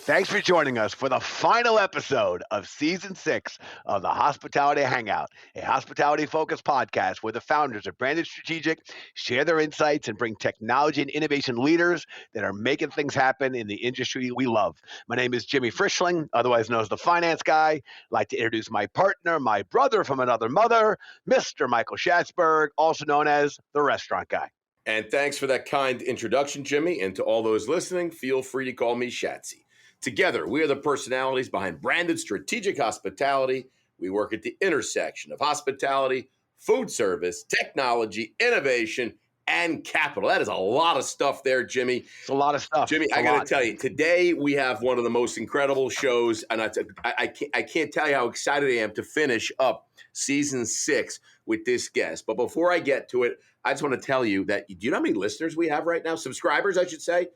Thanks for joining us for the final episode of Season 6 of the Hospitality Hangout, a hospitality-focused podcast where the founders of Branded Strategic share their insights and bring technology and innovation leaders that are making things happen in the industry we love. My name is Jimmy Frischling, otherwise known as the Finance Guy. I'd like to introduce my partner, my brother from another mother, Mr. Michael Schatzberg, also known as the Restaurant Guy. And thanks for that kind introduction, Jimmy. And to all those listening, feel free to call me Shatsy. Together, we are the personalities behind Branded Strategic Hospitality. We work at the intersection of hospitality, food service, technology, innovation, and capital. That is a lot of stuff there, Jimmy. It's a lot of stuff. Jimmy, I got to tell you, today we have one of the most incredible shows, and I can't tell you how excited I am to finish up Season 6 with this guest. But before I get to it, I just want to tell you that, do you know how many listeners we have right now? Subscribers, I should say.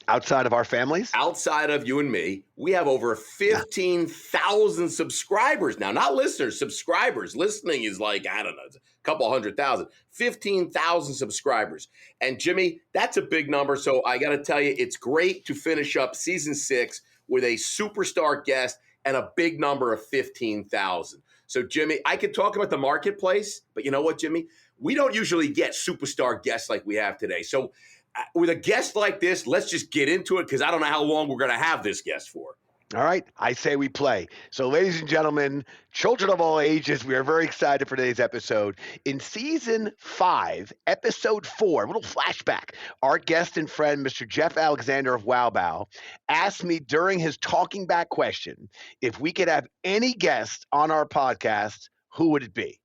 Outside of our families? Outside of you and me, we have over 15,000 subscribers now. Not listeners, subscribers. Listening is like, I don't know, a couple 100,000. 15,000 subscribers. And Jimmy, that's a big number. So I got to tell you, it's great to finish up Season 6 with a superstar guest and a big number of 15,000. So Jimmy, I could talk about the marketplace, but you know what, Jimmy? We don't usually get superstar guests like we have today. So with a guest like this, let's just get into it because I don't know how long we're going to have this guest for. All right. I say we play. So, ladies and gentlemen, children of all ages, we are very excited for today's episode. In Season 5, Episode 4, a little flashback, our guest and friend, Mr. Jeff Alexander of Wow asked me during his talking back question, if we could have any guest on our podcast, who would it be?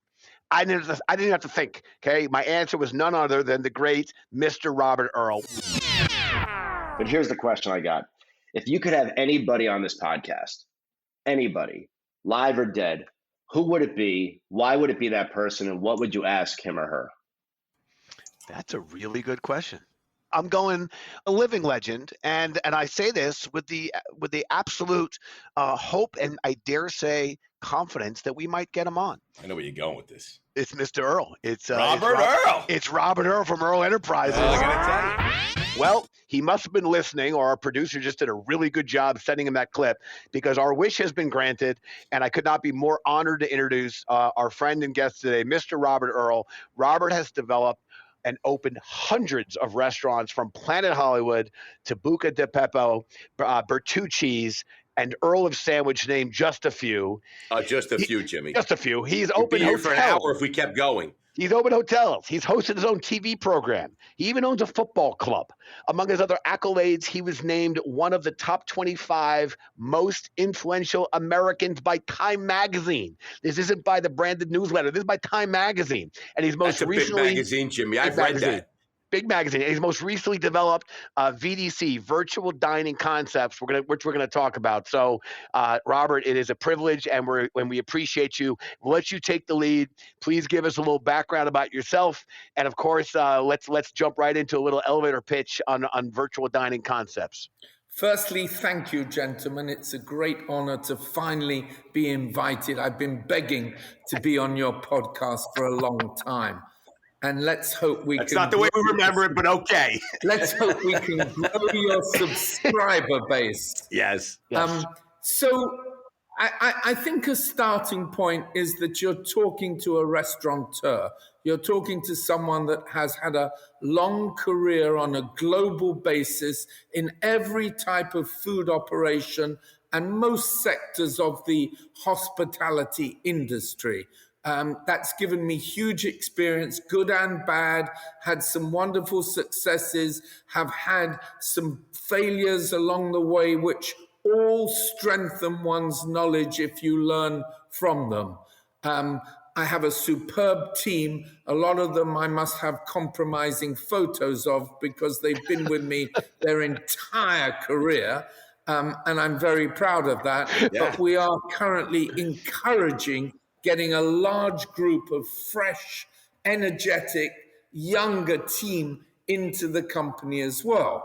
I didn't have to think, okay? My answer was none other than the great Mr. Robert Earl. But here's the question I got. If you could have anybody on this podcast, anybody, live or dead, who would it be? Why would it be that person? And what would you ask him or her? That's a really good question. I'm going a living legend, and I say this with the absolute hope and I dare say confidence that we might get him on. I know where you're going with this. It's Mr. Earl. It's Robert Earl. It's Robert Earl from Earl Enterprises. I gotta tell you. Well, he must have been listening, or our producer just did a really good job sending him that clip, because our wish has been granted, and I could not be more honored to introduce our friend and guest today, Mr. Robert Earl. Robert has developed and opened hundreds of restaurants from Planet Hollywood to Buca di Beppo, Bertucci's, and Earl of Sandwich, named just a few. Just a few, Jimmy. Just a few. He's We'd opened be here hotels for an hour if we kept going. He's opened hotels. He's hosted his own TV program. He even owns a football club. Among his other accolades, he was named one of the top 25 most influential Americans by Time Magazine. This isn't by the Branded newsletter. This is by Time Magazine. And he's most recently— big magazine, Jimmy. I've read that. Big magazine. He's most recently developed VDC, Virtual Dining Concepts, which we're gonna talk about. So, Robert, it is a privilege, and we appreciate you. We'll let you take the lead. Please give us a little background about yourself, and of course, let's jump right into a little elevator pitch on Virtual Dining Concepts. Firstly, thank you, gentlemen. It's a great honor to finally be invited. I've been begging to be on your podcast for a long time. And let's hope we That's not the way we remember it, but okay. Let's hope we can grow your subscriber base. Yes. So I think a starting point is that you're talking to a restaurateur. You're talking to someone that has had a long career on a global basis in every type of food operation and most sectors of the hospitality industry. That's given me huge experience, good and bad, had some wonderful successes, have had some failures along the way, which all strengthen one's knowledge if you learn from them. I have a superb team. A lot of them I must have compromising photos of because they've been with me their entire career. And I'm very proud of that. Yeah. But we are currently encouraging getting a large group of fresh, energetic, younger team into the company as well.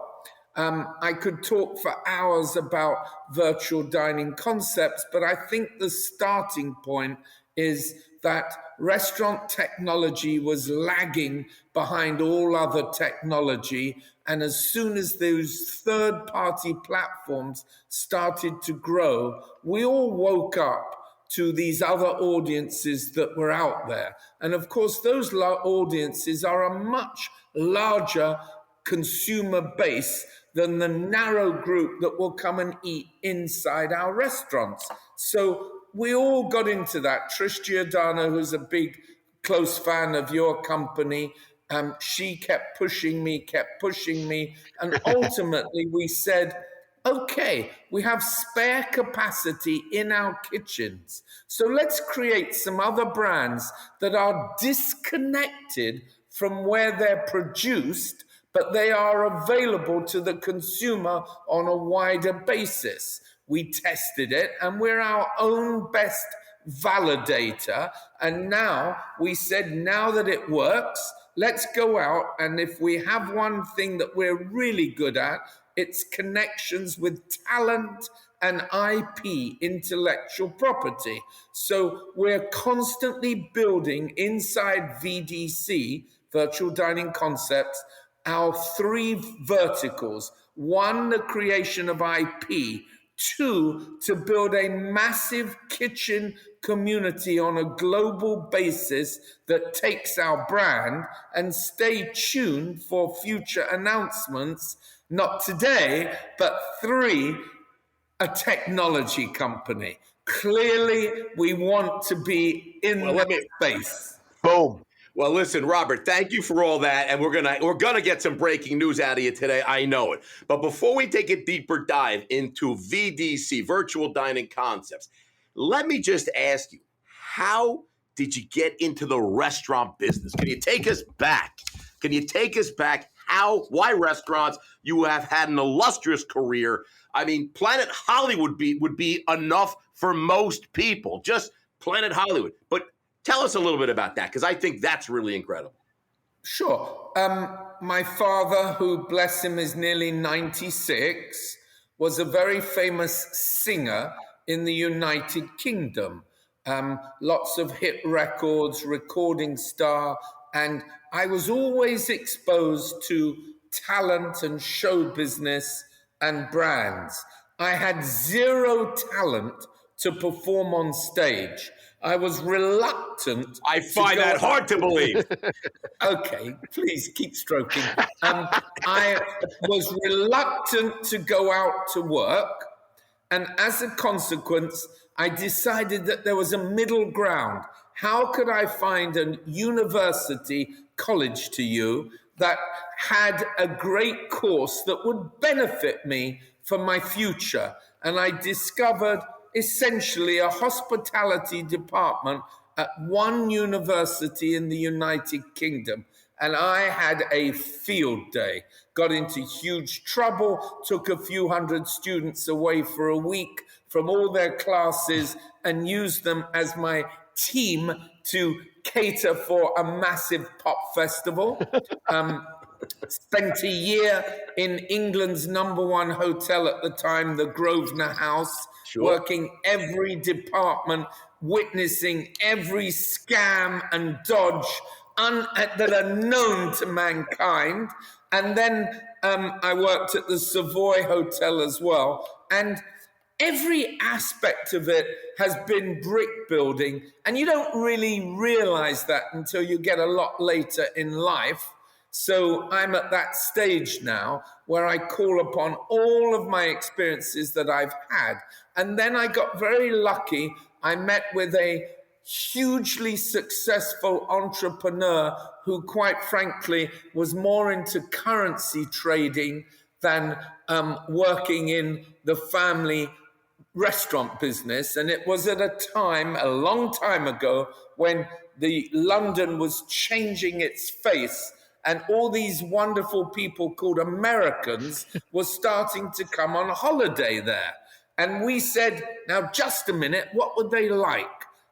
I could talk for hours about virtual dining concepts, but I think the starting point is that restaurant technology was lagging behind all other technology. And as soon as those third-party platforms started to grow, we all woke up to these other audiences that were out there. And of course, those audiences are a much larger consumer base than the narrow group that will come and eat inside our restaurants. So we all got into that. Trish Giordano, who's a big, close fan of your company, she kept pushing me. And ultimately we said, okay, we have spare capacity in our kitchens. So let's create some other brands that are disconnected from where they're produced, but they are available to the consumer on a wider basis. We tested it, and we're our own best validator. And now we said, now that it works, let's go out. And if we have one thing that we're really good at, it's connections with talent and IP, intellectual property. So we're constantly building inside VDC, Virtual Dining Concepts, our 3 verticals. 1, the creation of IP. 2, to build a massive kitchen community on a global basis that takes our brand. And stay tuned for future announcements, not today, but 3, a technology company. Clearly, we want to be in that space. Boom. Well, listen, Robert, thank you for all that, and we're gonna get some breaking news out of you today. I know it. But before we take a deeper dive into VDC, Virtual Dining Concepts, let me just ask you, how did you get into the restaurant business? Can you take us back? How? Why restaurants? You have had an illustrious career. I mean, Planet Hollywood would be enough for most people. Just Planet Hollywood, but. Tell us a little bit about that, because I think that's really incredible. Sure. My father, who, bless him, is nearly 96, was a very famous singer in the United Kingdom. Lots of hit records, recording star, and I was always exposed to talent and show business and brands. I had 0 talent to perform on stage. I was reluctant. I find that hard to believe. Okay, please keep stroking. I was reluctant to go out to work. And as a consequence, I decided that there was a middle ground. How could I find a university, college to you, that had a great course that would benefit me for my future? And I discovered essentially a hospitality department at one university in the United Kingdom. And I had a field day, got into huge trouble, took a few hundred students away for a week from all their classes and used them as my team to cater for a massive pop festival. Spent a year in England's #1 hotel at the time, the Grosvenor House, working every department, witnessing every scam and dodge that are known to mankind. And then I worked at the Savoy Hotel as well. And every aspect of it has been brick building. And you don't really realize that until you get a lot later in life. So I'm at that stage now where I call upon all of my experiences that I've had. And then I got very lucky. I met with a hugely successful entrepreneur who, quite frankly, was more into currency trading than working in the family restaurant business. And it was at a time, a long time ago, when London was changing its face. And all these wonderful people called Americans were starting to come on holiday there. And we said, now, just a minute, what would they like?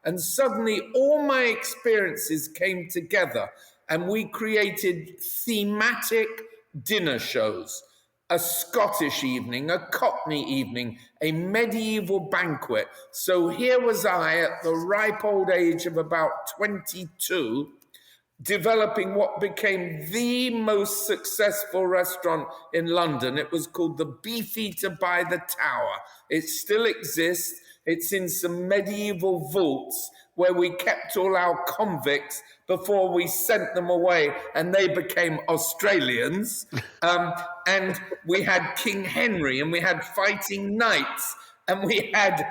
And suddenly all my experiences came together and we created thematic dinner shows. a Scottish evening, a Cockney evening, a medieval banquet. So here was I at the ripe old age of about 22, developing what became the most successful restaurant in London. It was called the Beefeater by the Tower. It still exists. It's in some medieval vaults where we kept all our convicts before we sent them away and they became Australians. And we had King Henry, and we had fighting knights, and we had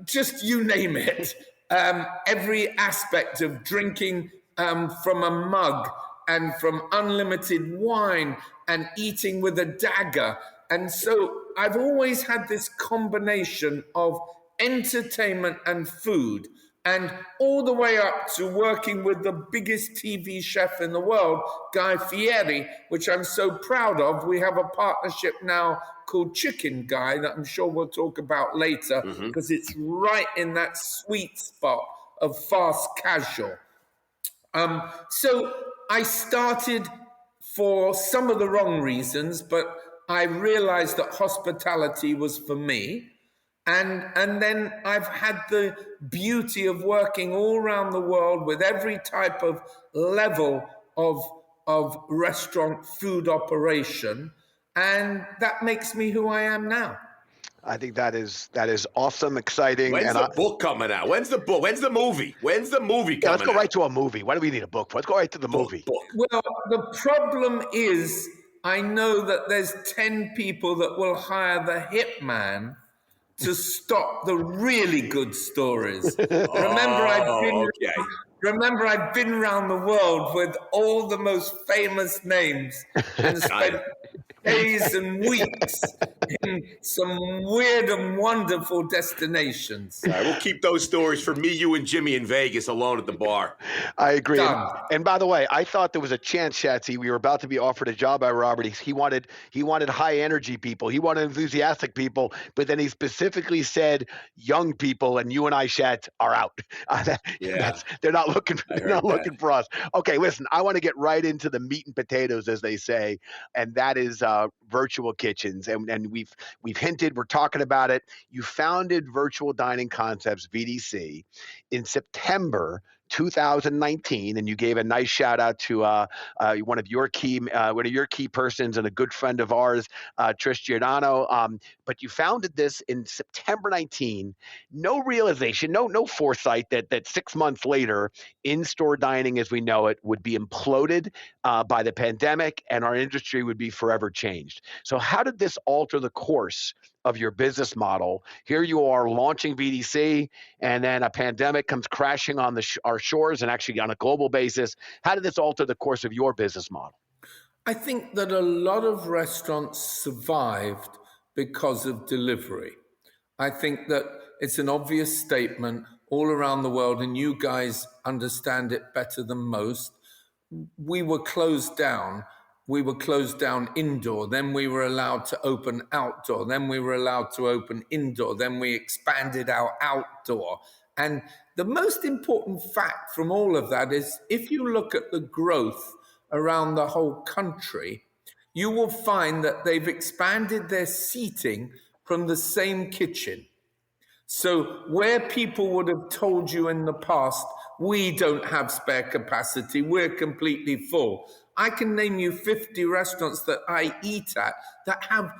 just you name it. Every aspect of drinking from a mug and from unlimited wine and eating with a dagger. And so I've always had this combination of entertainment and food, and all the way up to working with the biggest TV chef in the world, Guy Fieri, which I'm so proud of. We have a partnership now called Chicken Guy that I'm sure we'll talk about later, because it's right in that sweet spot of fast casual. So I started for some of the wrong reasons, but I realized that hospitality was for me. And then I've had the beauty of working all around the world with every type of level of restaurant food operation. And that makes me who I am now. I think that is awesome, exciting. When's the book coming out? When's the book? When's the movie? When's the movie coming out? Let's go right to a movie. Why do we need a book? Let's go right to the movie. Well, the problem is I know that there's 10 people that will hire the hitman to stop the really good stories. Remember, I've been around the world with all the most famous names and spent days and weeks in some weird and wonderful destinations. All right, we'll keep those stories for me, you, and Jimmy in Vegas alone at the bar. I agree. Done. And by the way, I thought there was a chance, Shatsy, we were about to be offered a job by Robert. He wanted high energy people. He wanted enthusiastic people, but then he specifically said young people, and you and I, Shat, are out. They're not looking for us. Okay, listen, I want to get right into the meat and potatoes, as they say, and that is virtual kitchens. And we've hinted, we're talking about it. You founded Virtual Dining Concepts, VDC, in September 2019, and you gave a nice shout out to one of your key persons and a good friend of ours, Trish Giordano. But you founded this in September 19. No realization, no foresight that 6 months later, in-store dining as we know it would be imploded by the pandemic, and our industry would be forever changed. So how did this alter the course of your business model? Here you are launching VDC, and then a pandemic comes crashing on our shores, and actually on a global basis. How did this alter the course of your business model? I think that a lot of restaurants survived because of delivery. I think that it's an obvious statement all around the world, and you guys understand it better than most. We were closed down. We were closed down indoor, then we were allowed to open outdoor, then we were allowed to open indoor, then we expanded our outdoor. And the most important fact from all of that is if you look at the growth around the whole country, you will find that they've expanded their seating from the same kitchen. So where people would have told you in the past, we don't have spare capacity, we're completely full, I can name you 50 restaurants that I eat at that have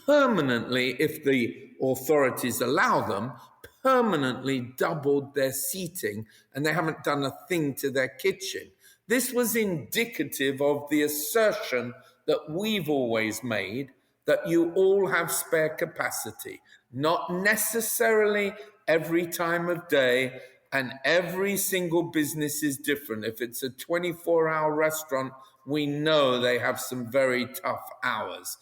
permanently, if the authorities allow them, permanently doubled their seating, and they haven't done a thing to their kitchen. This was indicative of the assertion that we've always made, that you all have spare capacity, not necessarily every time of day, and every single business is different. If it's a 24-hour restaurant, we know they have some very tough hours.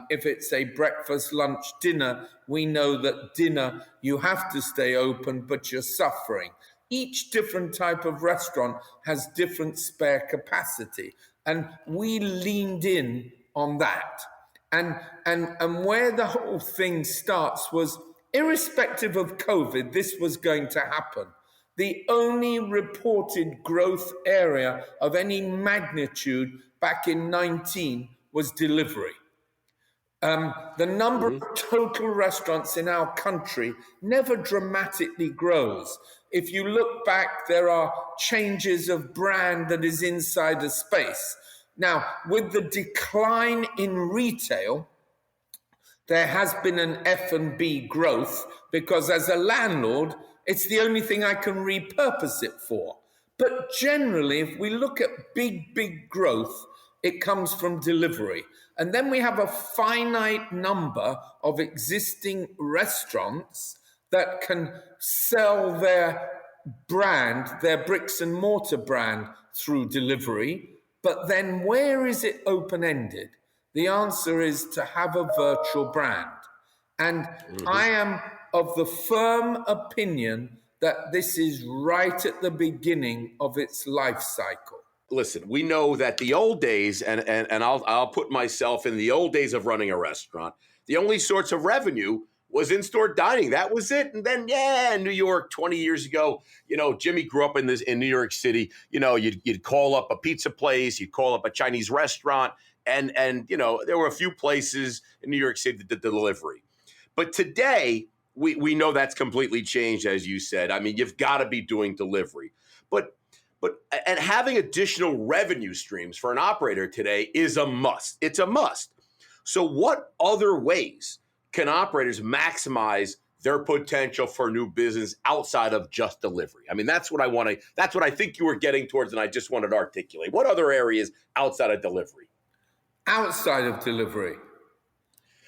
If it's a breakfast, lunch, dinner, we know that dinner, you have to stay open, but you're suffering. Each different type of restaurant has different spare capacity. And we leaned in on that. And where the whole thing starts was, irrespective of COVID, this was going to happen. The only reported growth area of any magnitude back in 19 was delivery. The number of total restaurants in our country never dramatically grows. If you look back, there are changes of brand that is inside a space. Now, with the decline in retail, there has been an F&B growth because as a landlord, it's the only thing I can repurpose it for. But generally, if we look at big growth, it comes from delivery. And then we have a finite number of existing restaurants that can sell their brand, their bricks and mortar brand through delivery. But then where is it open-ended? The answer is to have a virtual brand. And I am of the firm opinion that this is right at the beginning of its life cycle. Listen, we know that the old days, and I'll put myself in the old days of running a restaurant, the only source of revenue was in-store dining. That was it. And then, in New York 20 years ago, Jimmy grew up in New York City. You'd call up a pizza place, you'd call up a Chinese restaurant, and there were a few places in New York City that did delivery. But today, we know that's completely changed, as you said. I mean, you've got to be doing delivery. But having additional revenue streams for an operator today is a must. It's a must. So what other ways can operators maximize their potential for new business outside of just delivery? I mean, that's what I think you were getting towards, and I just wanted to articulate. What other areas outside of delivery? Outside of delivery.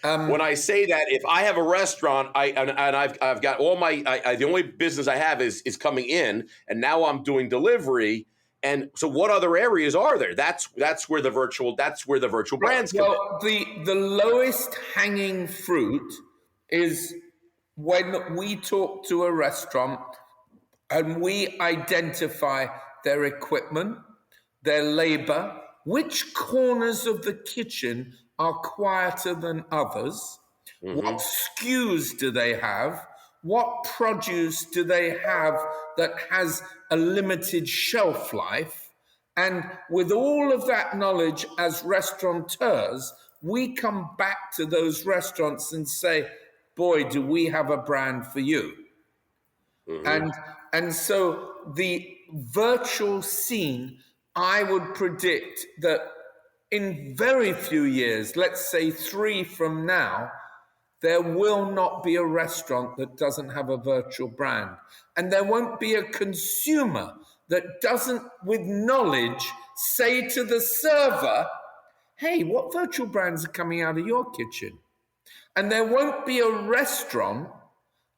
When I say that, if I have a restaurant, I've got all my the only business I have is coming in, and now I'm doing delivery. And so, what other areas are there? That's where the virtual brands come in. Well, the lowest hanging fruit is when we talk to a restaurant and we identify their equipment, their labor, which corners of the kitchen are quieter than others, what SKUs do they have, what produce do they have that has a limited shelf life, and with all of that knowledge as restaurateurs, we come back to those restaurants and say, boy, do we have a brand for you. And so the virtual scene, I would predict that in very few years, let's say 3 from now, there will not be a restaurant that doesn't have a virtual brand. And there won't be a consumer that doesn't, with knowledge, say to the server, hey, what virtual brands are coming out of your kitchen? And there won't be a restaurant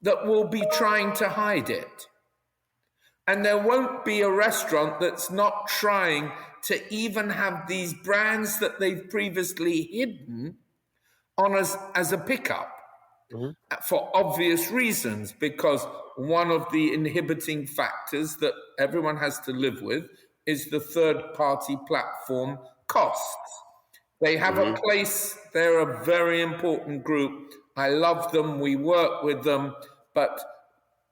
that will be trying to hide it. And there won't be a restaurant that's not trying to even have these brands that they've previously hidden on as a pickup for obvious reasons, because one of the inhibiting factors that everyone has to live with is the third-party platform costs. They have a place, they're a very important group. I love them, we work with them, but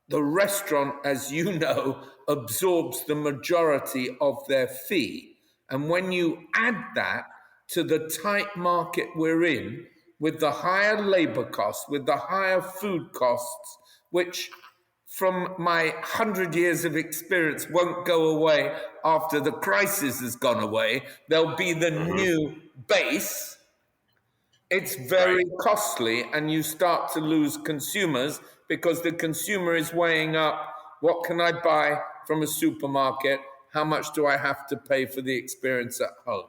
the restaurant, as you know, absorbs the majority of their fee. And when you add that to the tight market we're in, with the higher labor costs, with the higher food costs, which from my 100 years of experience won't go away after the crisis has gone away, there'll be the new base. It's very costly, and you start to lose consumers because the consumer is weighing up, what can I buy from a supermarket? How much do I have to pay for the experience at home?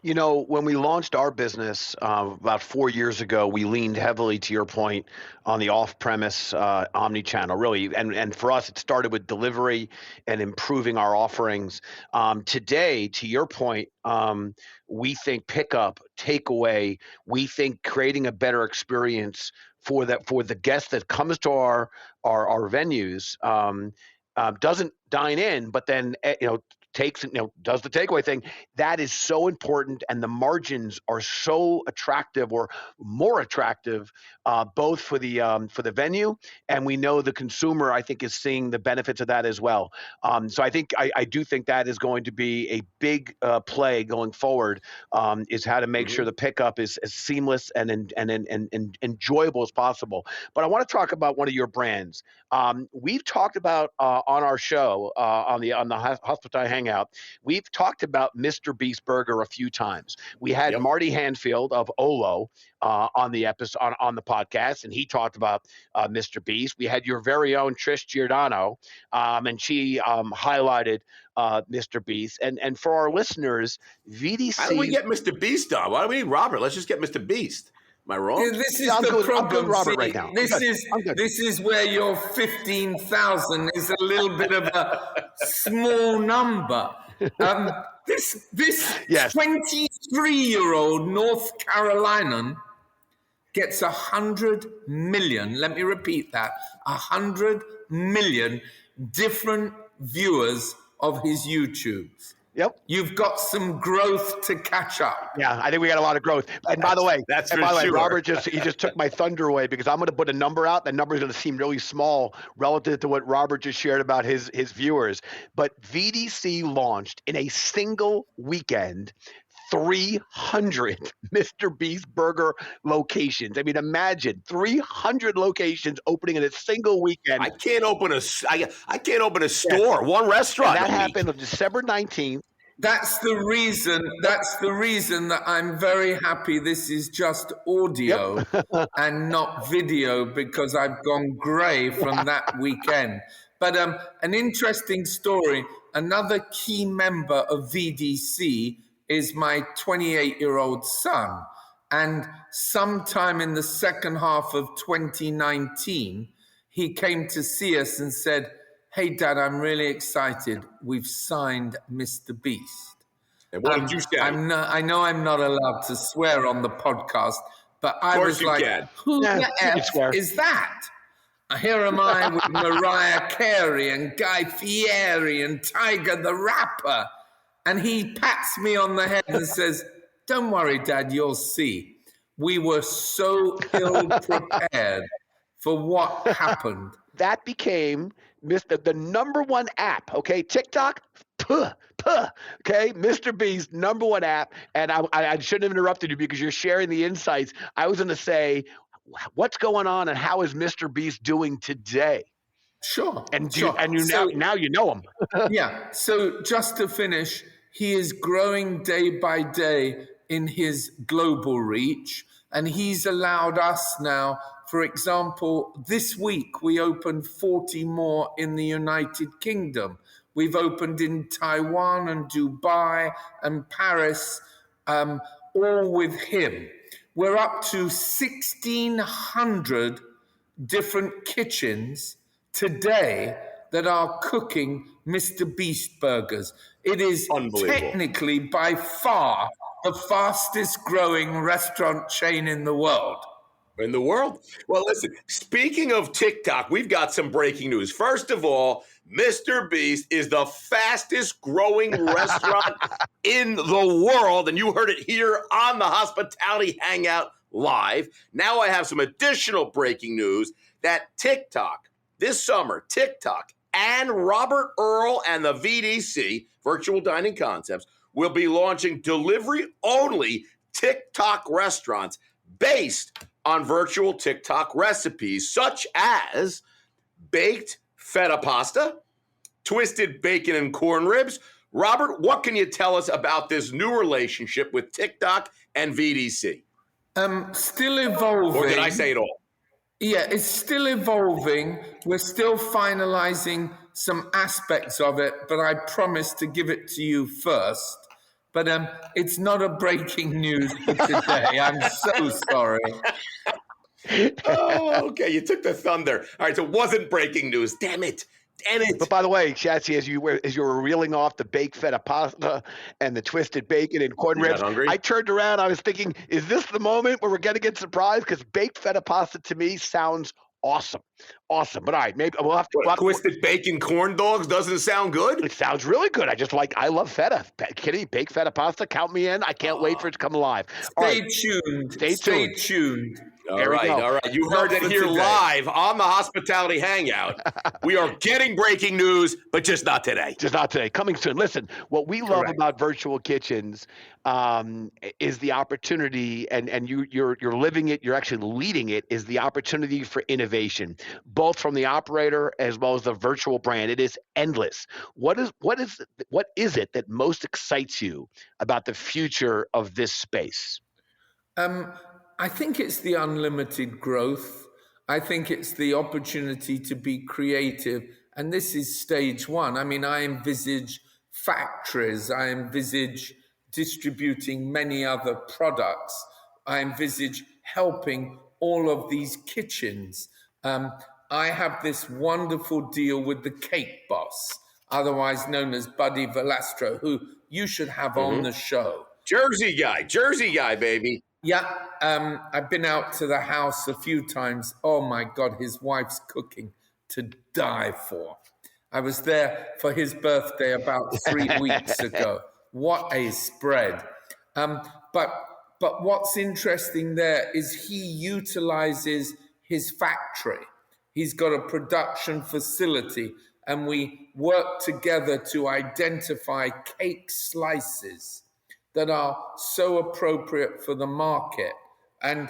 When we launched our business about 4 years ago, we leaned heavily, to your point, on the off-premise omni-channel, really. And for us, it started with delivery and improving our offerings. Today, to your point, we think pickup, takeaway, we think creating a better experience for the guest that comes to our venues, doesn't dine in, but then does the takeaway thing. That is so important, and the margins are so attractive, or more attractive, both for the venue, and we know the consumer, I think, is seeing the benefits of that as well. So I do think that is going to be a big play going forward, is how to make sure the pickup is as seamless and enjoyable as possible. But I want to talk about one of your brands. We've talked about on our show, on the Hospitality Hangout, we've talked about Mr. Beast Burger a few times. We had Marty Hanfield of Olo on the episode on the podcast, and he talked about Mr. Beast. We had your very own Trish Giordano, and she highlighted Mr. Beast. And for our listeners, VDC. How do we get Mr. Beast on? Why do we need Robert? Let's just get Mr. Beast. Am I wrong? This is the problem, Robert, right now. This is where your 15,000 is a little bit of a small number. This 23-year-old North Carolinian gets 100 million. Let me repeat that: 100 million different viewers of his YouTubes. Yep. You've got some growth to catch up. Yeah, I think we got a lot of growth. And by the way, sure. Robert just took my thunder away, because I'm going to put a number out. The number is going to seem really small relative to what Robert just shared about his viewers. But VDC launched in a single weekend 300 Mr. Beast Burger locations. I mean, imagine 300 locations opening in a single weekend. I can't open a store, one restaurant. And that happened on December 19th. That's the reason that I'm very happy this is just audio and not video, because I've gone grey from that weekend. But an interesting story, another key member of VDC is my 28-year-old son. And sometime in the second half of 2019, he came to see us and said, "Hey, Dad, I'm really excited. We've signed Mr. Beast." And what did you say? I know I'm not allowed to swear on the podcast, but I was like, who the F is that? Here am I with Mariah Carey and Guy Fieri and Tiger the Rapper. And he pats me on the head and says, "Don't worry, Dad, you'll see." We were so ill prepared for what happened. That became the number one app, okay? TikTok, okay? Mr. Beast, number one app. And I shouldn't have interrupted you, because you're sharing the insights. I was going to say, what's going on and how is Mr. Beast doing today? Sure. Now you know him. Yeah. So just to finish, he is growing day by day in his global reach, and he's allowed us now. For example, this week we opened 40 more in the United Kingdom. We've opened in Taiwan and Dubai and Paris, all with him. We're up to 1,600 different kitchens today that are cooking Mr. Beast burgers. It is technically by far the fastest growing restaurant chain in the world. Well, listen, speaking of TikTok, we've got some breaking news. First of all, Mr. Beast is the fastest growing restaurant in the world. And you heard it here on the Hospitality Hangout live. Now I have some additional breaking news that TikTok, this summer, TikTok and Robert Earl and the VDC, Virtual Dining Concepts, will be launching delivery-only TikTok restaurants based on virtual TikTok recipes, such as baked feta pasta, twisted bacon and corn ribs. Robert, what can you tell us about this new relationship with TikTok and VDC? Still evolving. Or did I say it all? Yeah, it's still evolving. We're still finalizing some aspects of it, but I promise to give it to you first. But it's not a breaking news for today. I'm so sorry. Oh, okay. You took the thunder. All right, so it wasn't breaking news. Damn it. But by the way, Shatsy, as you were reeling off the baked feta pasta and the twisted bacon and corn ribs, I turned around. I was thinking, is this the moment where we're going to get surprised? Because baked feta pasta to me sounds Awesome. But all right, maybe we'll have to. What, twisted bacon corn dogs doesn't sound good? It sounds really good. I love feta. Kitty, baked feta pasta. Count me in. I can't wait for it to come alive. Stay tuned. Stay tuned. All right. You heard it here live on the Hospitality Hangout. We are getting breaking news, but just not today. Coming soon. Listen, what we love about virtual kitchens is the opportunity, and you're living it. You're actually leading it. Is the opportunity for innovation, both from the operator as well as the virtual brand. It is endless. What is it that most excites you about the future of this space? I think it's the unlimited growth. I think it's the opportunity to be creative. And this is stage one. I mean, I envisage factories. I envisage distributing many other products. I envisage helping all of these kitchens. I have this wonderful deal with the Cake Boss, otherwise known as Buddy Velastro, who you should have on the show. Jersey guy, baby. Yeah, I've been out to the house a few times. Oh my God, his wife's cooking to die for. I was there for his birthday about 3 weeks ago. What a spread. But what's interesting there is he utilizes his factory. He's got a production facility, and we work together to identify cake slices that are so appropriate for the market. And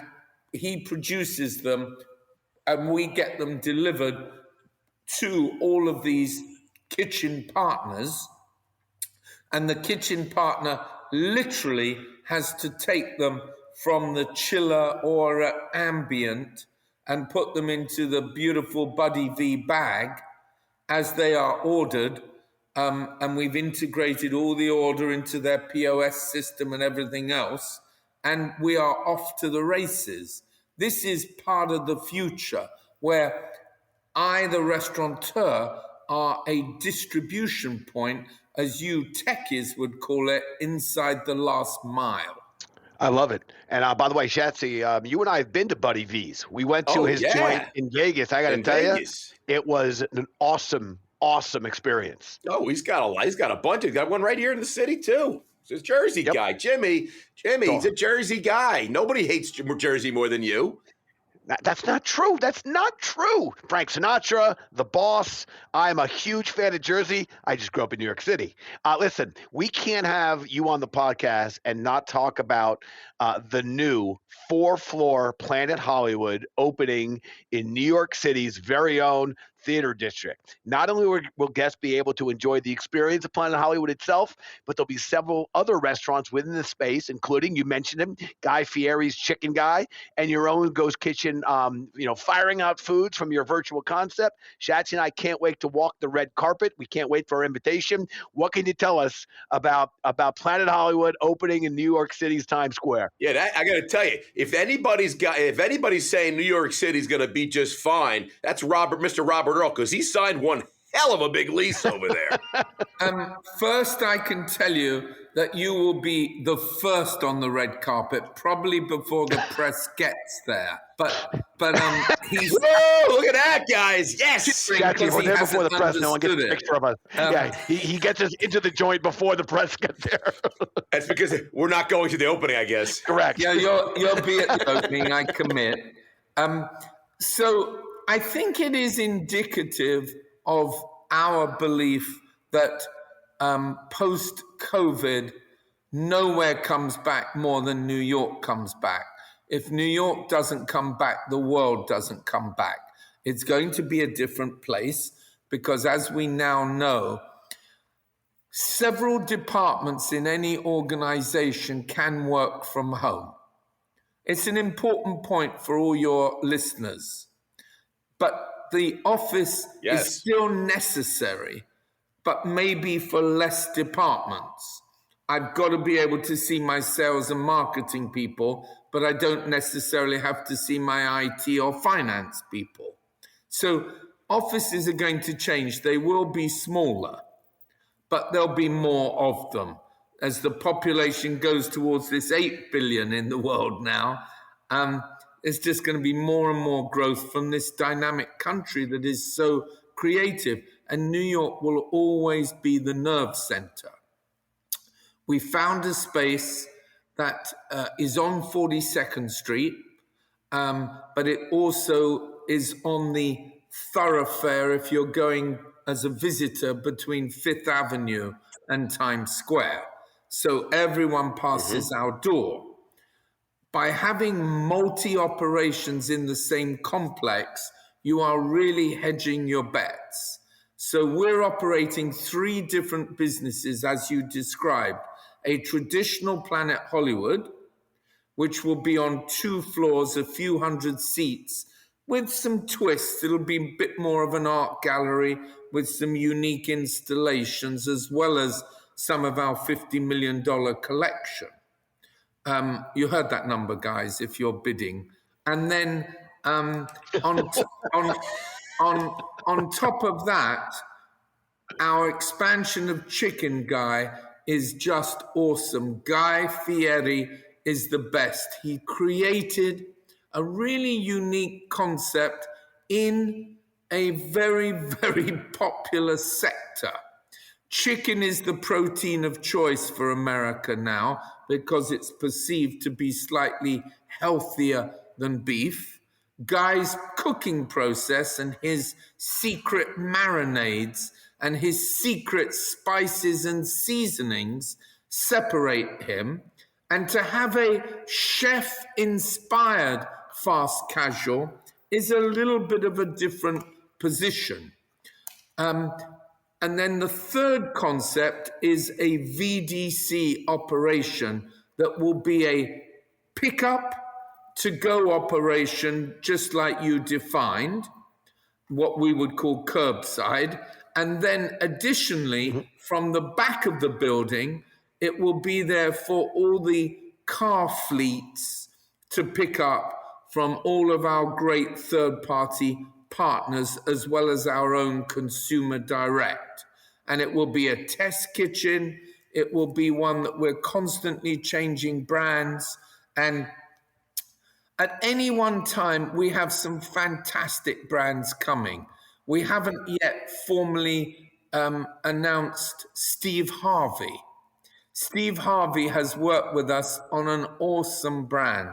he produces them, and we get them delivered to all of these kitchen partners. And the kitchen partner literally has to take them from the chiller or ambient and put them into the beautiful Buddy V bag as they are ordered. And we've integrated all the order into their POS system and everything else. And we are off to the races. This is part of the future where I, the restaurateur, are a distribution point, as you techies would call it, inside the last mile. I love it. And by the way, Shatsy, you and I have been to Buddy V's. We went to his joint in Vegas. I got to tell you, it was an awesome experience. Oh, he's got a bunch. He's got one right here in the city too. He's a Jersey guy, Jimmy, he's a Jersey guy. Nobody hates Jersey more than you. That's not true. Frank Sinatra, the boss. I'm a huge fan of Jersey. I just grew up in New York City. Listen, we can't have you on the podcast and not talk about the new 4-floor Planet Hollywood opening in New York City's very own Theater District. Not only will guests be able to enjoy the experience of Planet Hollywood itself, but there'll be several other restaurants within the space, including, you mentioned him, Guy Fieri's Chicken Guy, and your own Ghost Kitchen, firing out foods from your virtual concept. Shatsy and I can't wait to walk the red carpet. We can't wait for our invitation. What can you tell us about Planet Hollywood opening in New York City's Times Square? Yeah, I got to tell you, if anybody's saying New York City's going to be just fine, that's Mr. Robert Earl, because he signed one hell of a big lease over there. First, I can tell you that you will be the first on the red carpet, probably before the press gets there. But he's whoa! Look at that, guys! Yes, Jackie, we're there before the press. No one gets a picture of us. He gets us into the joint before the press gets there. That's because we're not going to the opening, I guess. Correct. Yeah, you'll be at the opening. I commit. So I think it is indicative of our belief that post-COVID, nowhere comes back more than New York comes back. If New York doesn't come back, the world doesn't come back. It's going to be a different place because, as we now know, several departments in any organization can work from home. It's an important point for all your listeners. But the office is still necessary, but maybe for less departments. I've got to be able to see my sales and marketing people, but I don't necessarily have to see my IT or finance people. So offices are going to change. They will be smaller, but there'll be more of them. As the population goes towards this 8 billion in the world now, there's just going to be more and more growth from this dynamic country that is so creative. And New York will always be the nerve center. We found a space that is on 42nd Street, but it also is on the thoroughfare if you're going as a visitor between Fifth Avenue and Times Square. So everyone passes our door. By having multi-operations in the same complex, you are really hedging your bets. So we're operating 3 different businesses, as you described. A traditional Planet Hollywood, which will be on 2 floors, a few hundred seats, with some twists. It'll be a bit more of an art gallery with some unique installations, as well as some of our $50 million collection. You heard that number, guys, if you're bidding. And then on top of that, our expansion of Chicken Guy is just awesome. Guy Fieri is the best. He created a really unique concept in a very, very popular sector. Chicken is the protein of choice for America now because it's perceived to be slightly healthier than beef. Guy's cooking process and his secret marinades and his secret spices and seasonings separate him. And to have a chef-inspired fast casual is a little bit of a different position. And then the third concept is a VDC operation that will be a pickup to go operation, just like you defined, what we would call curbside. And then additionally, from the back of the building, it will be there for all the car fleets to pick up from all of our great third-party partners, as well as our own consumer direct. And it will be a test kitchen. It will be one that we're constantly changing brands. And at any one time, we have some fantastic brands coming. We haven't yet formally announced Steve Harvey. Steve Harvey has worked with us on an awesome brand.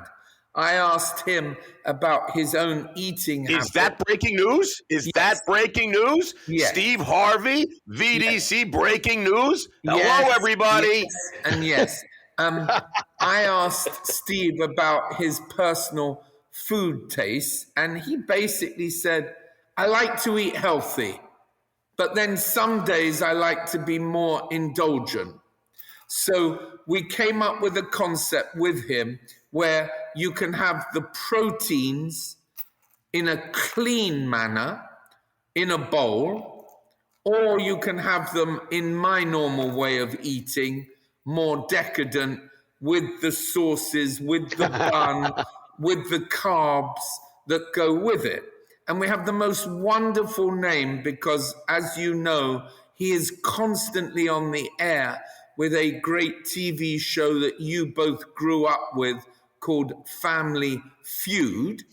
I asked him about his own eating habits. Is that breaking news? Is that breaking news? Yes. Steve Harvey, VDC, breaking news? Hello, Yes, everybody. yes, and yes. I asked Steve about his personal food tastes, and he basically said, I like to eat healthy, but then some days I like to be more indulgent. So we came up with a concept with him where you can have the proteins in a clean manner in a bowl, or you can have them in my normal way of eating, more decadent, with the sauces, with the bun, with the carbs that go with it. And we have the most wonderful name because, as you know, he is constantly on the air with a great TV show that you both grew up with called Family Feud.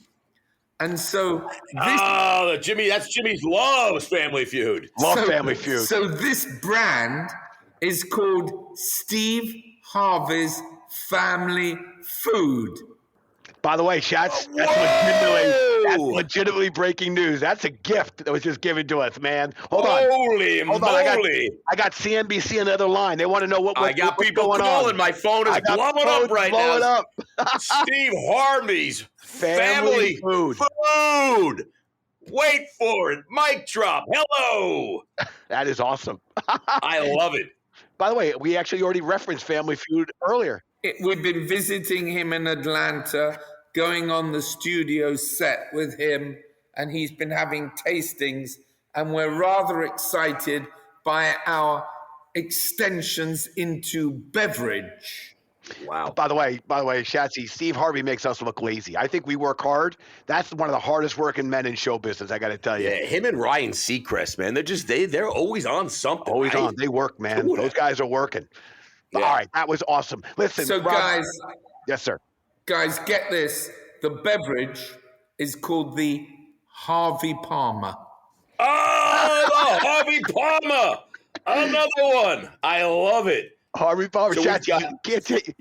And so this... that's Jimmy's loves Family Feud. Family Feud. So this brand is called Steve Harvey's Family Food. By the way, Schatz, that's legitimately breaking news. That's a gift that was just given to us, man. Hold on. Holy moly. I got CNBC on the other line. They want to know I got people going calling. on. My phone is blowing up right now. Up. Steve Harvey's Family Food. Wait for it. Mic drop. Hello. That is awesome. I love it. By the way, we actually already referenced Family Feud earlier. We've been visiting him in Atlanta, going on the studio set with him, and he's been having tastings, and we're rather excited by our extensions into beverage. Wow. By the way, Shatsy, Steve Harvey makes us look lazy. I think we work hard. That's one of the hardest working men in show business, I got to tell you. Yeah, him and Ryan Seacrest, man, they're always on something. Always on. They work, man. Those guys are working. Yeah. All right, that was awesome. Listen, so Rob, guys. Yes, sir. Guys, get this. The beverage is called the Harvey Palmer. Oh, Harvey Palmer. Another one. I love it. Harvey Palmer. So we've got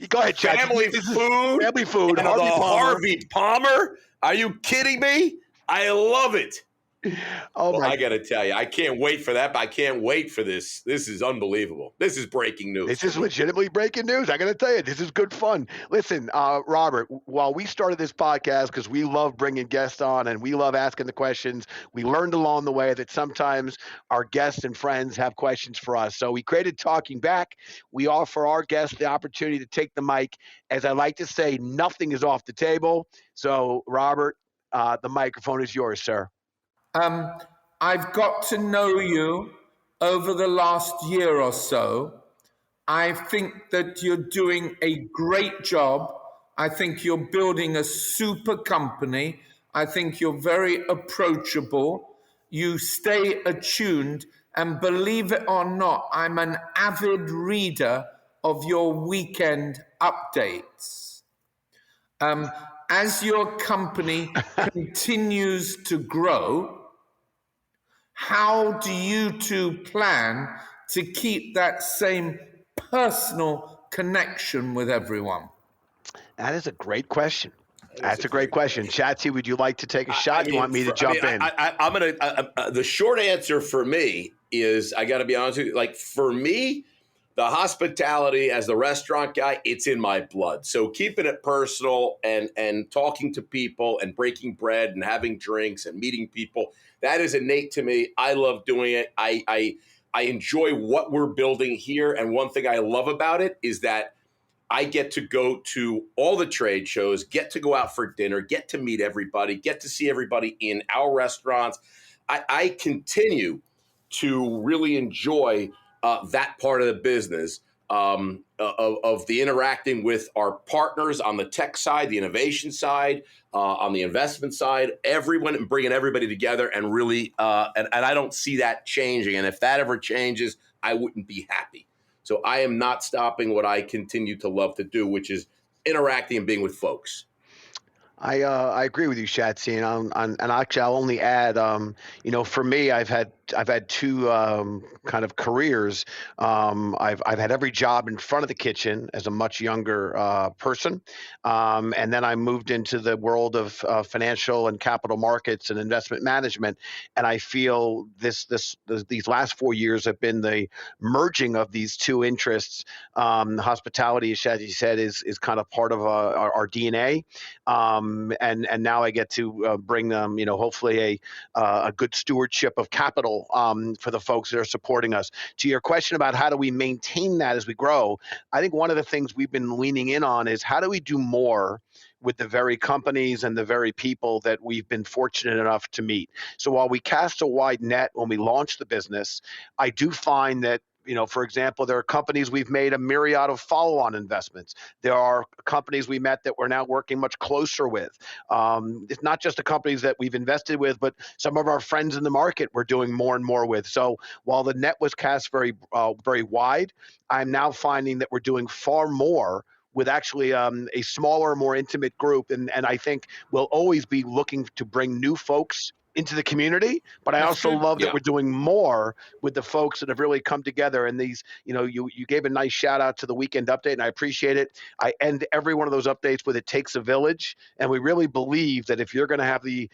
Go ahead, Chad. family food. Family food. And Harvey the Palmer. Harvey Palmer. Are you kidding me? I love it. Oh Well, my! I got to tell you, I can't wait for that, but I can't wait for this. This is unbelievable. This is breaking news. This is legitimately breaking news. I got to tell you, this is good fun. Listen, Robert, while we started this podcast, because we love bringing guests on and we love asking the questions, we learned along the way that sometimes our guests and friends have questions for us. So we created Talking Back. We offer our guests the opportunity to take the mic. As I like to say, nothing is off the table. So, Robert, the microphone is yours, sir. I've got to know you over the last year or so. I think that you're doing a great job. I think you're building a super company. I think you're very approachable. You stay attuned, and believe it or not, I'm an avid reader of your weekend updates. As your company continues to grow, how do you two plan to keep that same personal connection with everyone? That is a great question. That's a great question. Shatsy, would you like to take a shot? You want me to jump in? I'm going to, the short answer for me is, I got to be honest with you, like for me, the hospitality as the restaurant guy, it's in my blood. So keeping it personal and talking to people and breaking bread and having drinks and meeting people, that is innate to me. I love doing it. I enjoy what we're building here. And one thing I love about it is that I get to go to all the trade shows, get to go out for dinner, get to meet everybody, get to see everybody in our restaurants. I continue to really enjoy that part of the business of the interacting with our partners on the tech side, the innovation side, on the investment side, everyone, and bringing everybody together and really, and I don't see that changing. And if that ever changes, I wouldn't be happy. So I am not stopping what I continue to love to do, which is interacting and being with folks. I agree with you, Shatsy, and actually I'll only add, for me, I've had two kind of careers. I've had every job in front of the kitchen as a much younger person, and then I moved into the world of financial and capital markets and investment management. And I feel these last 4 years have been the merging of these two interests. Hospitality, as Shatsy said, is kind of part of our DNA. And now I get to bring them, hopefully a good stewardship of capital for the folks that are supporting us. To your question about how do we maintain that as we grow, I think one of the things we've been leaning in on is how do we do more with the very companies and the very people that we've been fortunate enough to meet. So while we cast a wide net when we launched the business, I do find that for example, there are companies we've made a myriad of follow-on investments. There are companies we met that we're now working much closer with. It's not just the companies that we've invested with, but some of our friends in the market we're doing more and more with. So while the net was cast very wide, I'm now finding that we're doing far more with actually a smaller, more intimate group. And I think we'll always be looking to bring new folks into the community, but I also love that we're doing more with the folks that have really come together. And these, you gave a nice shout out to the weekend update, and I appreciate it. I end every one of those updates with "It takes a village," and we really believe that if you're going to have the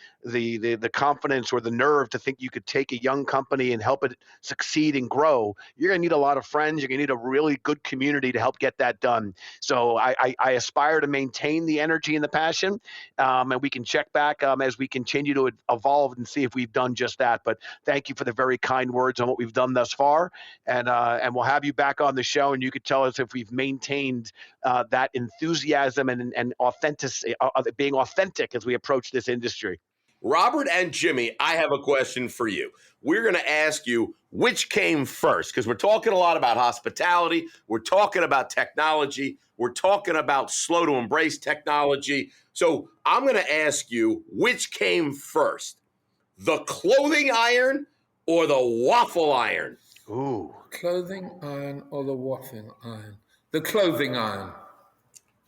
confidence or the nerve to think you could take a young company and help it succeed and grow, you're going to need a lot of friends. You're going to need a really good community to help get that done. So I aspire to maintain the energy and the passion, and we can check back as we continue to evolve and see if we've done just that. But thank you for the very kind words on what we've done thus far, and we'll have you back on the show, and you could tell us if we've maintained that enthusiasm and authenticity, being authentic as we approach this industry. Robert and Jimmy, I have a question for you. We're going to ask you which came first, because we're talking a lot about hospitality, we're talking about technology, we're talking about slow to embrace technology. So I'm going to ask you which came first, the clothing iron or the waffle iron? Ooh. Clothing iron or the waffle iron? The clothing iron.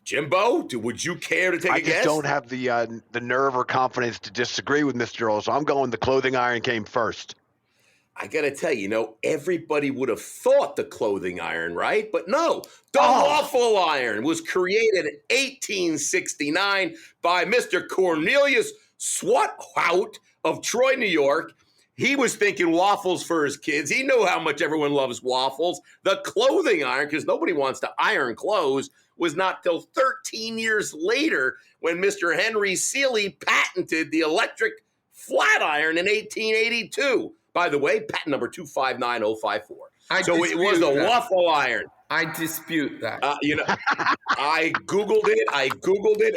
Jimbo, would you care to take I a guess? just don't have the nerve or confidence to disagree with Mr. Earl, so I'm going the clothing iron came first. I got to tell you, everybody would have thought the clothing iron, right? But no, the waffle iron was created in 1869 by Mr. Cornelius Swathout of Troy, New York. He was thinking waffles for his kids. He knew how much everyone loves waffles. The clothing iron, because nobody wants to iron clothes, was not till 13 years later when Mr. Henry Seeley patented the electric flat iron in 1882. By the way, patent number 259054. So it was the waffle iron. I dispute that. I Googled it,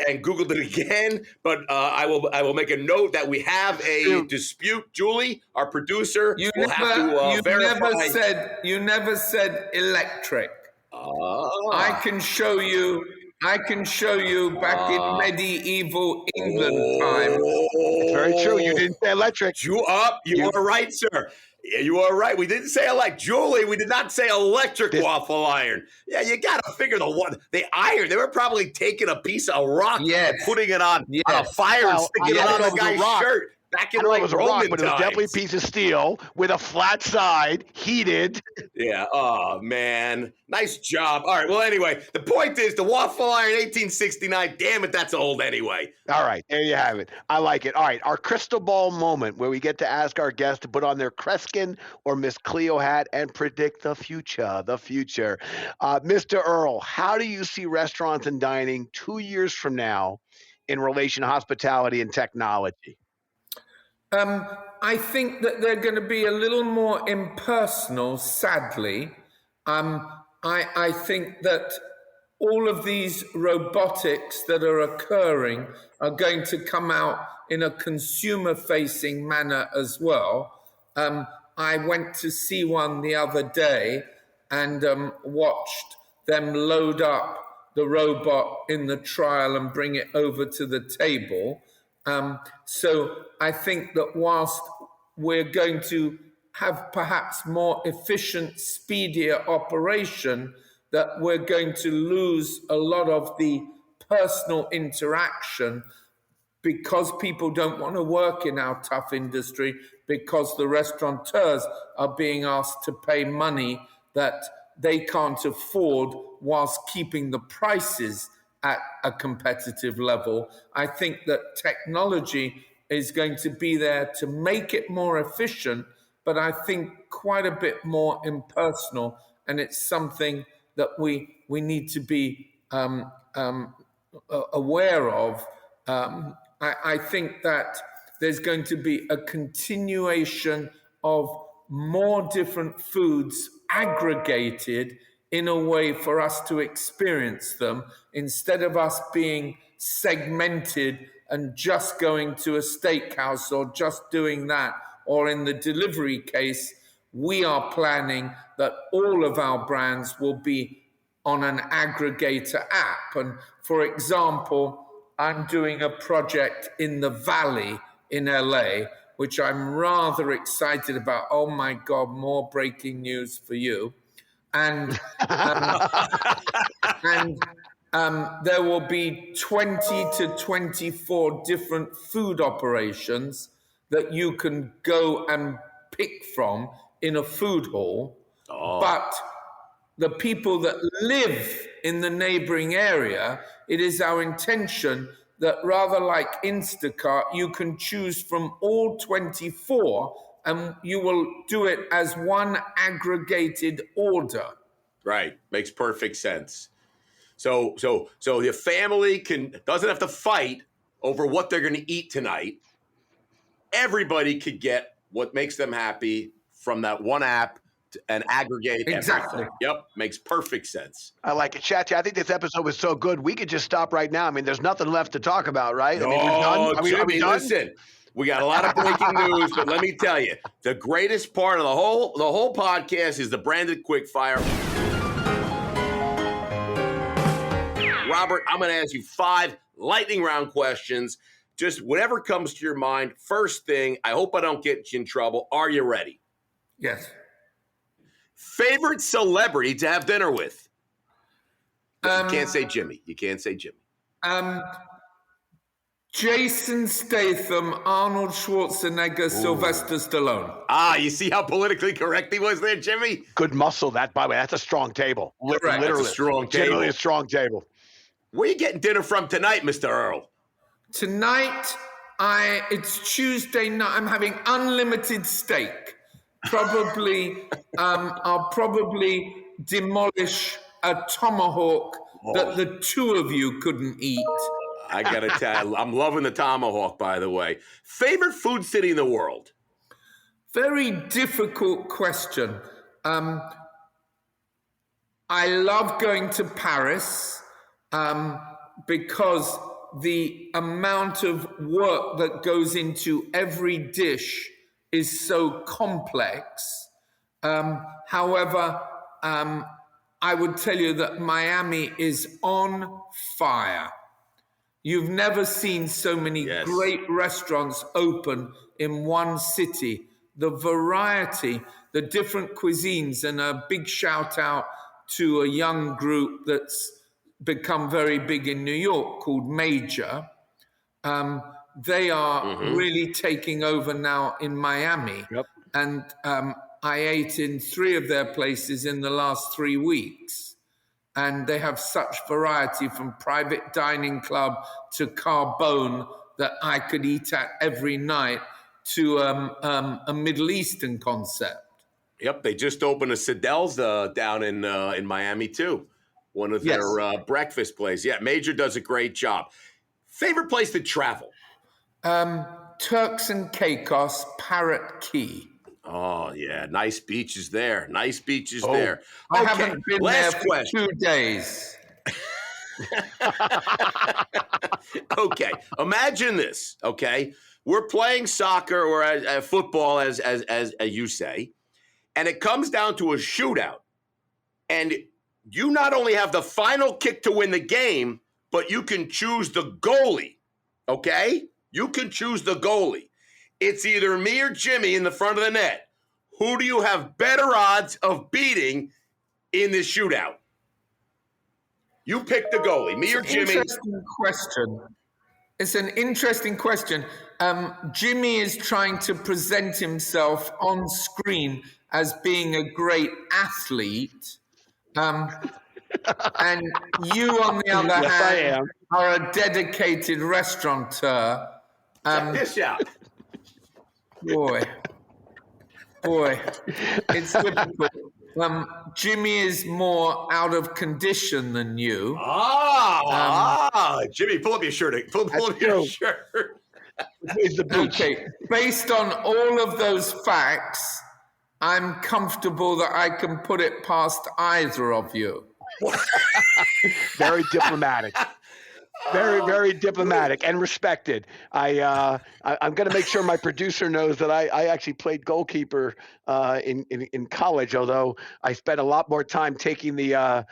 and Googled it again. But I will make a note that we have a dispute. Julie, our producer, will have to verify. You never said electric. I can show you back in medieval England time. It's very true. You didn't say electric. You are right, sir. Yeah, you are right. We didn't say Julie, we did not say electric waffle iron. Yeah, you got to figure the iron. They were probably taking a piece of rock and putting it on a fire and sticking it on a guy's shirt. Back in it was a rock, Roman but it was definitely a piece of steel with a flat side, heated. Yeah. Oh, man. Nice job. All right. Well, anyway, the point is the waffle iron 1869. Damn it, that's old anyway. All right. There you have it. I like it. All right. Our crystal ball moment where we get to ask our guests to put on their Kreskin or Miss Cleo hat and predict the future. Mr. Earl, how do you see restaurants and dining 2 years from now in relation to hospitality and technology? I think that they're going to be a little more impersonal, sadly. I think that all of these robotics that are occurring are going to come out in a consumer-facing manner as well. I went to see one the other day and watched them load up the robot in the trial and bring it over to the table. So I think that whilst we're going to have perhaps more efficient, speedier operation, that we're going to lose a lot of the personal interaction because people don't want to work in our tough industry, because the restaurateurs are being asked to pay money that they can't afford whilst keeping the prices at a competitive level. I think that technology is going to be there to make it more efficient, but I think quite a bit more impersonal, and it's something that we need to be aware of. I think that there's going to be a continuation of more different foods aggregated in a way for us to experience them, instead of us being segmented and just going to a steakhouse or just doing that. Or in the delivery case, we are planning that all of our brands will be on an aggregator app. And for example, I'm doing a project in the Valley in LA, which I'm rather excited about. Oh my God, more breaking news for you. And there will be 20 to 24 different food operations that you can go and pick from in a food hall. But the people that live in the neighboring area, it is our intention that rather like Instacart, you can choose from all 24 and you will do it as one aggregated order. Right. Makes perfect sense. So the family doesn't have to fight over what they're going to eat tonight. Everybody could get what makes them happy from that one app and aggregate Exactly. everything. Yep. Makes perfect sense. I like it. Chat. I think this episode was so good. We could just stop right now. I mean, there's nothing left to talk about, right? No, I mean, we're done. Are we done? Listen, we got a lot of breaking news, but let me tell you, the greatest part of the whole podcast is the branded quickfire. Robert, I'm going to ask you 5 lightning round questions. Just whatever comes to your mind. First thing, I hope I don't get you in trouble. Are you ready? Yes. Favorite celebrity to have dinner with? You can't say Jimmy. You can't say Jimmy. Jason Statham, Arnold Schwarzenegger, Sylvester Stallone. You see how politically correct he was there, Jimmy? Good muscle, that, by the way. That's a strong table. Correct. Literally. That's a strong Generally table. a strong table. Where are you getting dinner from tonight, Mr. Earl? Tonight, it's Tuesday night. I'm having unlimited steak. I'll probably demolish a tomahawk that the two of you couldn't eat. I got to tell you, I'm loving the tomahawk, by the way. Favorite food city in the world? Very difficult question. I love going to Paris because the amount of work that goes into every dish is so complex. However, I would tell you that Miami is on fire. You've never seen so many great restaurants open in one city. The variety, the different cuisines, and a big shout out to a young group that's become very big in New York called Major. They are really taking over now in Miami. Yep. And I ate in 3 of their places in the last 3 weeks. And they have such variety from private dining club to Carbone that I could eat at every night to a Middle Eastern concept. Yep, they just opened a Siddell's down in Miami too. One of their breakfast places. Yeah, Major does a great job. Favorite place to travel? Turks and Caicos, Parrot Key. Oh, yeah. Nice beaches there. Nice beaches there. I haven't been there for 2 days. Okay. Imagine this, okay? We're playing soccer or football, as you say, and it comes down to a shootout. And you not only have the final kick to win the game, but you can choose the goalie, okay? You can choose the goalie. It's either me or Jimmy in the front of the net. Who do you have better odds of beating in this shootout? You pick the goalie, me or Jimmy. Interesting question. It's an interesting question. Jimmy is trying to present himself on screen as being a great athlete. And you, on the other hand, are a dedicated restaurateur. Check this out. Boy, it's difficult. Jimmy is more out of condition than you. Jimmy, pull up your shirt. Pull up your shirt. Okay, based on all of those facts, I'm comfortable that I can put it past either of you. Very diplomatic. Very, very diplomatic and respected. I'm going to make sure my producer knows that I actually played goalkeeper in college, although I spent a lot more time taking the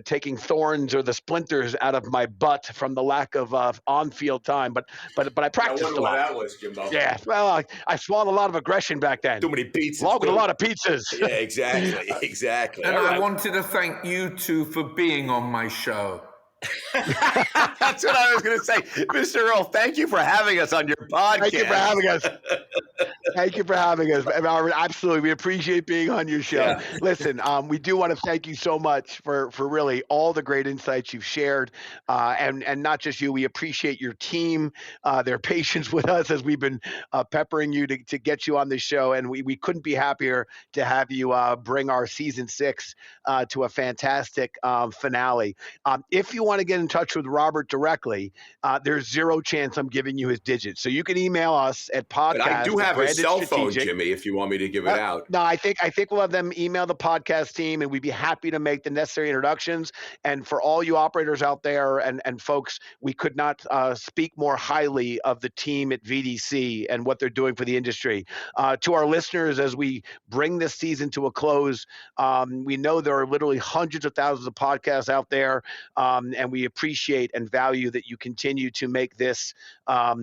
taking thorns or the splinters out of my butt from the lack of on-field time. But I practiced a lot. What that was, Jimbo. Yeah, well, I swallowed a lot of aggression back then. Too many pizzas. Along with a lot of pizzas. Yeah, exactly. And I wanted to thank you two for being on my show. That's what I was going to say. Mr. Earl, thank you for having us on your podcast. Thank you for having us. Thank you for having us. Absolutely. We appreciate being on your show. Yeah. Listen, we do want to thank you so much for really all the great insights you've shared. And not just you, we appreciate your team, their patience with us as we've been peppering you to get you on the show. And we couldn't be happier to have you bring our season 6 to a fantastic finale. If you want to get in touch with Robert directly, there's zero chance I'm giving you his digits. So you can email us at podcast. But I do have his cell phone, Jimmy, if you want me to give it out. No, I think we'll have them email the podcast team, and we'd be happy to make the necessary introductions. And for all you operators out there and folks, we could not speak more highly of the team at VDC and what they're doing for the industry. To our listeners, as we bring this season to a close, we know there are literally hundreds of thousands of podcasts out there. And we appreciate and value that you continue to make this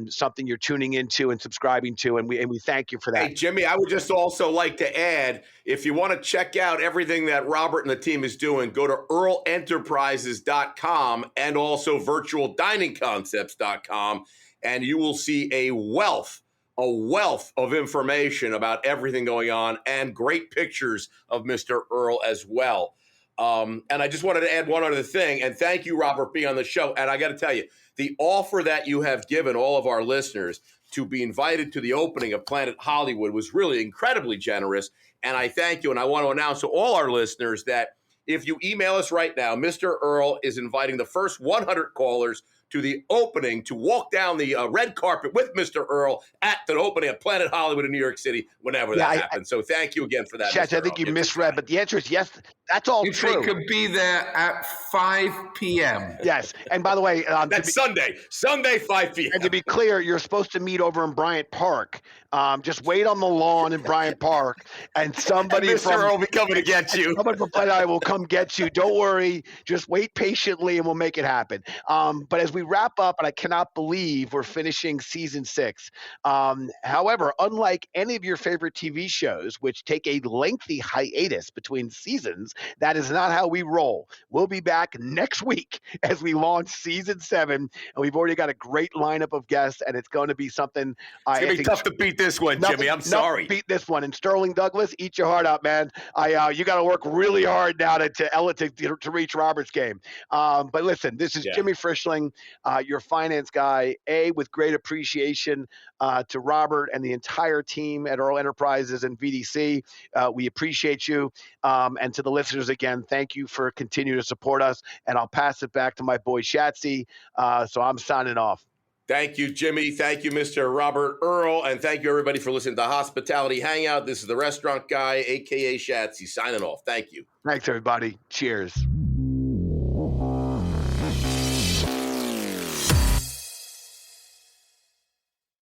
something you're tuning into and subscribing to. And we thank thank you for that. Hey, Jimmy, I would just also like to add, if you want to check out everything that Robert and the team is doing, go to earlenterprises.com and also virtualdiningconcepts.com, and you will see a wealth of information about everything going on and great pictures of Mr. Earl as well. And I just wanted to add one other thing, and thank you, Robert, for being on the show. And I got to tell you, the offer that you have given all of our listeners to be invited to the opening of Planet Hollywood was really incredibly generous. And I thank you. And I want to announce to all our listeners that if you email us right now, Mr. Earl is inviting the first 100 callers to the opening to walk down the red carpet with Mr. Earl at the opening of Planet Hollywood in New York City whenever that happens. So thank you again for that. Schatz, I think you misread, but the answer is yes. That's all if true. they could be there at 5 p.m. Yes. And by the way, that's Sunday, 5 p.m. And to be clear, you're supposed to meet over in Bryant Park. Just wait on the lawn in Bryant Park, and somebody Mr. from Earl will be coming to get you. Somebody from Planet Hollywood will come get you. Don't worry. Just wait patiently, and we'll make it happen. But as we wrap up, and I cannot believe we're finishing season 6. However, unlike any of your favorite TV shows, which take a lengthy hiatus between seasons, that is not how we roll. We'll be back next week as we launch season 7, and we've already got a great lineup of guests, and it's going to be something. It's going to be tough to beat this one, Jimmy. I'm sorry. Beat this one. And Sterling Douglas, eat your heart out, man. You got to work really hard now to reach Robert's game. But listen, this is Jimmy Frischling, your finance guy, with great appreciation to Robert and the entire team at Earl Enterprises and VDC. We appreciate you. And to the listeners, again, thank you for continuing to support us. And I'll pass it back to my boy Shatsy. So I'm signing off. Thank you, Jimmy. Thank you, Mr. Robert Earl. And thank you, everybody, for listening to Hospitality Hangout. This is the restaurant guy, a.k.a. Shatsy, signing off. Thank you. Thanks, everybody. Cheers.